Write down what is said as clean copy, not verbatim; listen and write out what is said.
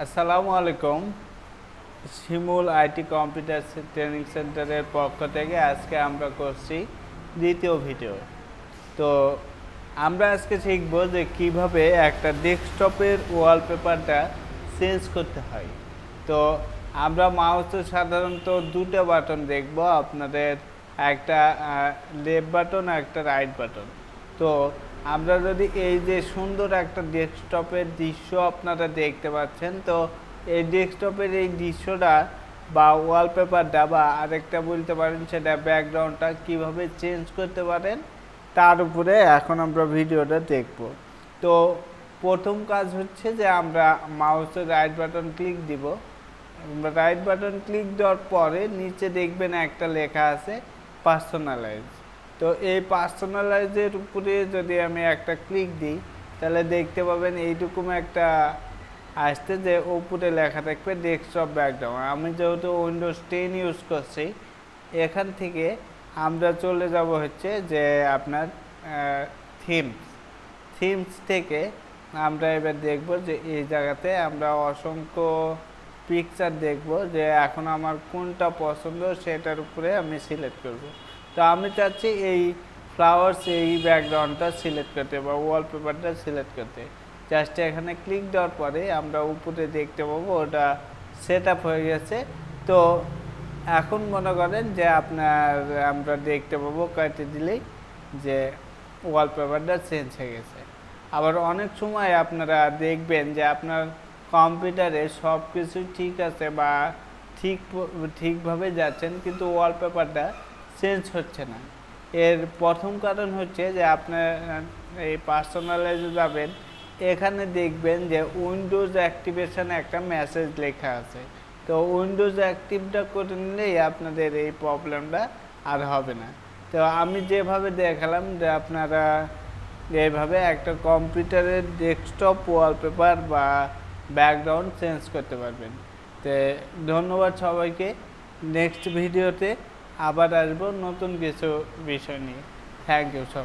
আসসালামু আলাইকুম। শিমুল IT computer training সেন্টারের পক্ষ থেকে আজকে আমরা করছি দ্বিতীয় ভিডিও। তো আমরা আজকে শিখব যে কিভাবে একটা ডেস্কটপের ওয়ালপেপারটা চেঞ্জ করতে হয়। তো আমরা মাউসে সাধারণত দুটো বাটন দেখব, আপনাদের একটা লেফট বাটন আর একটা রাইট বাটন। তো আমরা যদি এই যে সুন্দর একটা ডেস্কটপের দৃশ্য আপনারা দেখতে পাচ্ছেন, তো এই ডেস্কটপের এই দৃশ্যটা বা ওয়ালপেপারটা বা আরেকটা বলতে পারেন সেটা ব্যাকগ্রাউন্ডটা কিভাবে চেঞ্জ করতে পারেন তার উপরে এখন আমরা ভিডিওটা দেখব। তো প্রথম কাজ হচ্ছে যে আমরা মাউসের রাইট বাটন ক্লিক দিব। রাইট বাটন ক্লিক দেওয়ার পরে নিচে দেখবেন একটা লেখা আছে পার্সোনালাইজ। তো এই পার্সোনালাইজের উপরে যদি আমি একটা ক্লিক দিই তাহলে দেখতে পাবেন এইরকম একটা আসতে যে উপরে লেখা থাকবে ডেস্কটপ ব্যাকগ্রাউন্ড। আমি যেহেতু উইন্ডোজ 10 ইউজ করছি, এখান থেকে আমরা চলে যাব হচ্ছে যে আপনার থিমস থেকে আমরা এবার দেখব যে এই জায়গাতে আমরা অসংখ্য পিকচার দেখব যে এখন আমার কোনটা পছন্দ সেটার উপরে আমি সিলেক্ট করব। তো আমি চাচ্ছি এই ফ্লাওয়ার্স এই ব্যাকগ্রাউন্ডটা সিলেক্ট করতে বা ওয়ালপেপারটা সিলেক্ট করতে। জাস্ট এখানে ক্লিক দেওয়ার পরে আমরা উপরে দেখতে পাবো ওটা সেট আপ হয়ে গেছে। তো এখন মনে করেন যে আমরা দেখতে পাবো কেটে দিলেই যে ওয়ালপেপারটা চেঞ্জ হয়ে গেছে। আবার অনেক সময় আপনারা দেখবেন যে আপনার কম্পিউটারে সব কিছু ঠিক আছে বা ঠিকভাবে যাচ্ছেন, কিন্তু ওয়ালপেপারটা চেঞ্জ হচ্ছে না। এর প্রথম কারণ হচ্ছে যে আপনার এই পার্সোনালাইজে যাবেন, এখানে দেখবেন যে উইন্ডোজ অ্যাক্টিভেশন একটা মেসেজ লেখা আছে। তো উইন্ডোজ অ্যাক্টিভটা করে নিলেই আপনাদের এই প্রবলেমটা আর হবে না। তো আমি যেভাবে দেখালাম যে আপনারা এইভাবে একটা কম্পিউটারের ডেস্কটপ ওয়ালপেপার বা ব্যাকগ্রাউন্ড চেঞ্জ করতে পারবেন। তো ধন্যবাদ সবাইকে। নেক্সট ভিডিওতে আবার আসবো নতুন কিছু বিষয় নিয়ে। থ্যাংক ইউ সবাই।